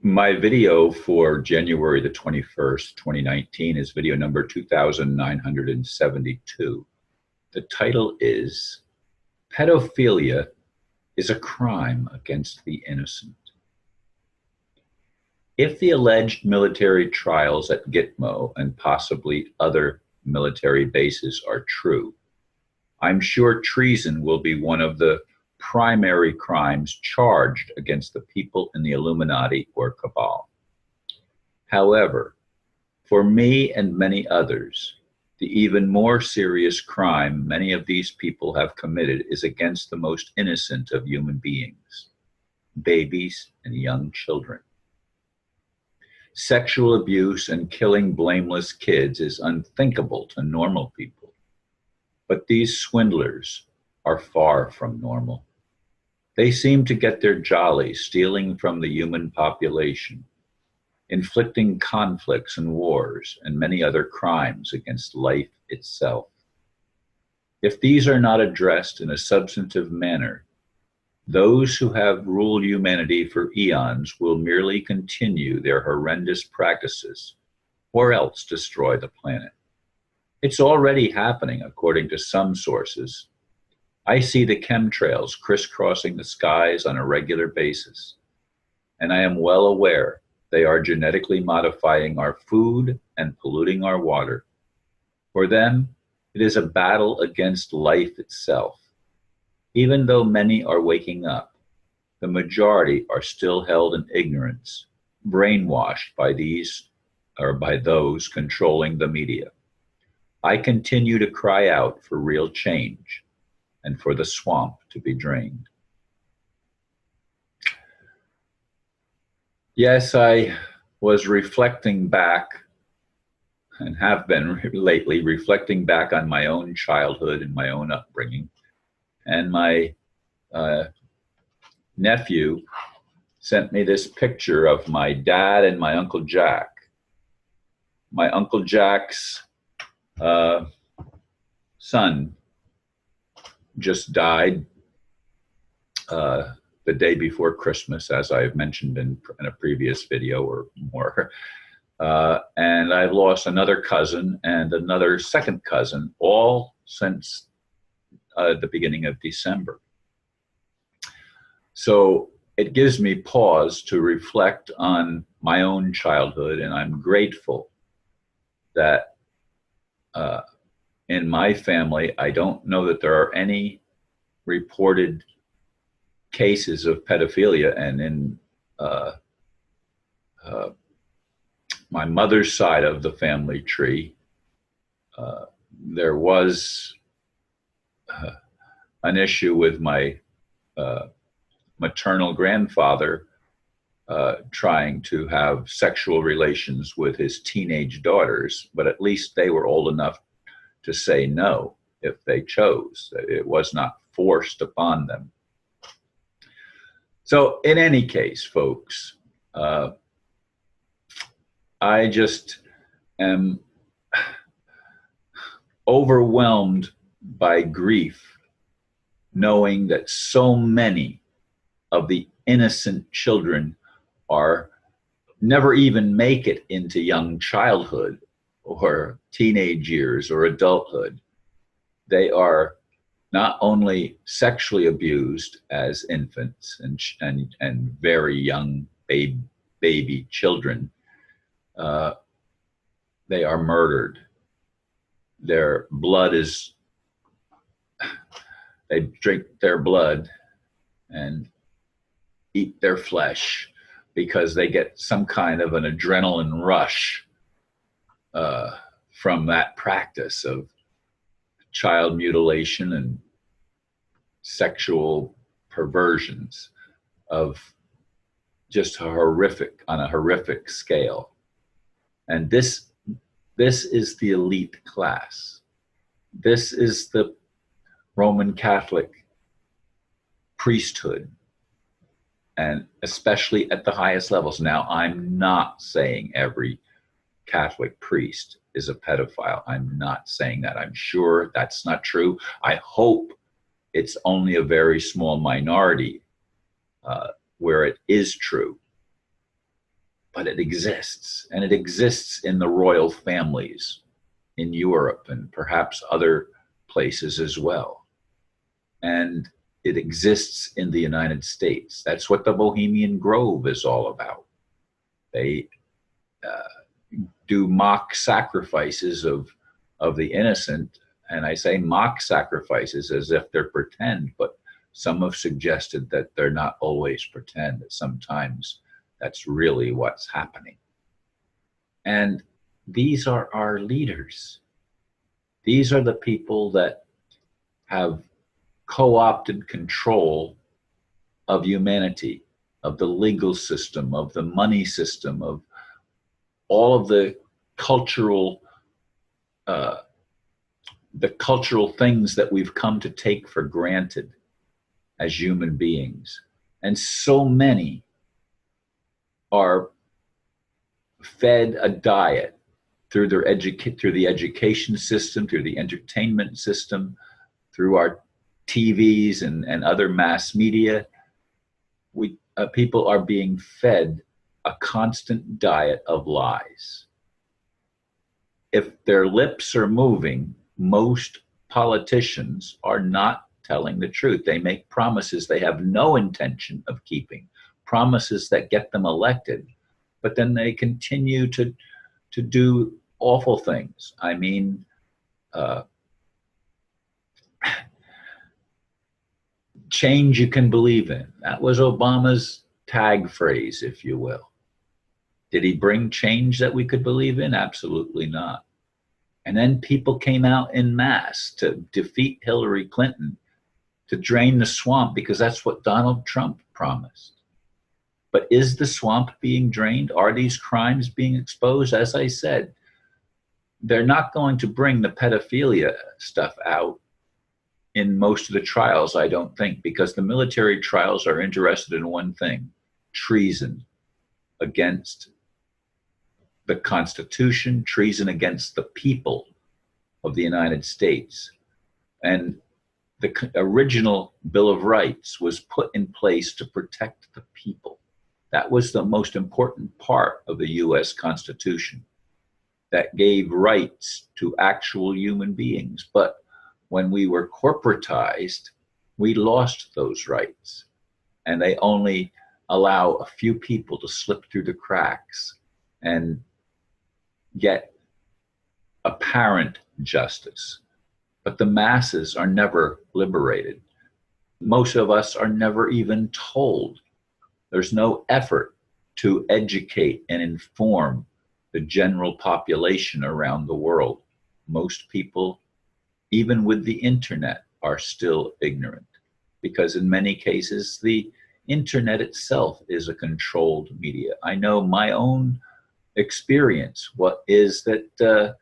My video for January the 21st, 2019 is video number 2972. The title is Pedophilia is a Crime Against the Innocent. If the alleged military trials at GITMO and possibly other military bases are true, I'm sure treason will be one of the primary crimes charged against the people in the Illuminati or cabal. However, for me and many others, the even more serious crime many of these people have committed is against the most innocent of human beings, babies and young children. Sexual abuse and killing blameless kids is unthinkable to normal people, but these swindlers are far from normal. They seem to get their jollies stealing from the human population, inflicting conflicts and wars and many other crimes against life itself. If these are not addressed in a substantive manner, those who have ruled humanity for eons will merely continue their horrendous practices or else destroy the planet. It's already happening, according to some sources. I see the chemtrails crisscrossing the skies on a regular basis, and I am well aware they are genetically modifying our food and polluting our water. For them, it is a battle against life itself. Even though many are waking up, the majority are still held in ignorance, brainwashed by these or by those controlling the media. I continue to cry out for real change and for the swamp to be drained. Yes, I was reflecting back and have been lately reflecting back on my own childhood and my own upbringing. And my nephew sent me this picture of my dad and my Uncle Jack. My Uncle Jack's son just died the day before Christmas, as I've mentioned in a previous video or more. And I've lost another cousin and another second cousin, all since the beginning of December. So it gives me pause to reflect on my own childhood, and I'm grateful that in my family, I don't know that there are any reported cases of pedophilia, and in my mother's side of the family tree, there was an issue with my maternal grandfather trying to have sexual relations with his teenage daughters, but at least they were old enough to say no if they chose. It was not forced upon them. So in any case, folks, I just am overwhelmed by grief, knowing that so many of the innocent children are never even make it into young childhood or teenage years or adulthood. They are not only sexually abused as infants and very young baby children, they are murdered. Their blood is, they drink their blood and eat their flesh because they get some kind of an adrenaline rush from that practice of child mutilation and sexual perversions of just on a horrific scale. And this is the elite class. This is the Roman Catholic priesthood, and especially at the highest levels. Now, I'm not saying every Catholic priest is a pedophile. I'm not saying that. I'm sure that's not true. I hope it's only a very small minority where it is true. but it exists, and it exists in the royal families in Europe and perhaps other places as well. And it exists in the United States. That's what the Bohemian Grove is all about. They do mock sacrifices of the innocent, and I say mock sacrifices as if they're pretend, but some have suggested that they're not always pretend, that sometimes that's really what's happening. And these are our leaders. These are the people that have co-opted control of humanity, of the legal system, of the money system, of all of the cultural things that we've come to take for granted as human beings. And so many are fed a diet through the education system, through the entertainment system, through our TVs and other mass media. People are being fed a constant diet of lies. If their lips are moving, most politicians are not telling the truth. They make promises they have no intention of keeping, promises that get them elected, but then they continue to do awful things. I mean, change you can believe in. That was Obama's tag phrase, if you will. Did he bring change that we could believe in? Absolutely not. And then people came out en masse to defeat Hillary Clinton, to drain the swamp, because that's what Donald Trump promised. But is the swamp being drained? Are these crimes being exposed? As I said, they're not going to bring the pedophilia stuff out in most of the trials, I don't think, because the military trials are interested in one thing: treason against the Constitution, treason against the people of the United States. And the original Bill of Rights was put in place to protect the people. That was the most important part of the US Constitution, that gave rights to actual human beings. But when we were corporatized, we lost those rights, and they only allow a few people to slip through the cracks and get apparent justice. But the masses are never liberated. Most of us are never even told. There's no effort to educate and inform the general population around the world. Most people, even with the internet, are still ignorant, because in many cases, the internet itself is a controlled media. I know my own experience, what is that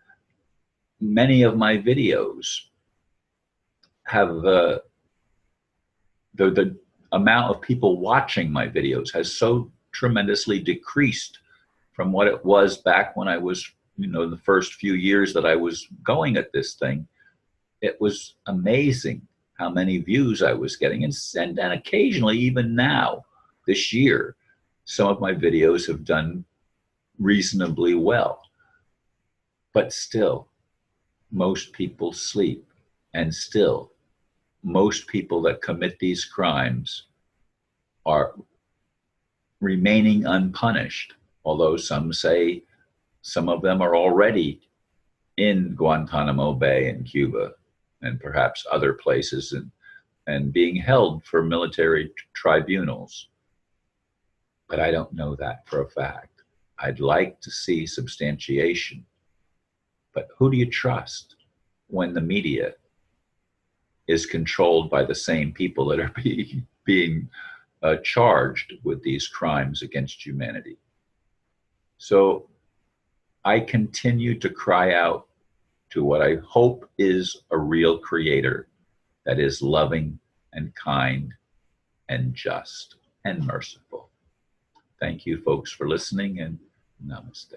many of my videos have the amount of people watching my videos has so tremendously decreased from what it was back when I was, the first few years that I was going at this thing. It was amazing how many views I was getting. And occasionally, even now, this year, some of my videos have done reasonably well. But still, most people sleep. And still, most people that commit these crimes are remaining unpunished. Although some say some of them are already in Guantanamo Bay in Cuba and perhaps other places, and being held for military tribunals. But I don't know that for a fact. I'd like to see substantiation. But who do you trust when the media is controlled by the same people that are being charged with these crimes against humanity? So I continue to cry out to what I hope is a real creator that is loving and kind and just and merciful. Thank you, folks, for listening, and namaste.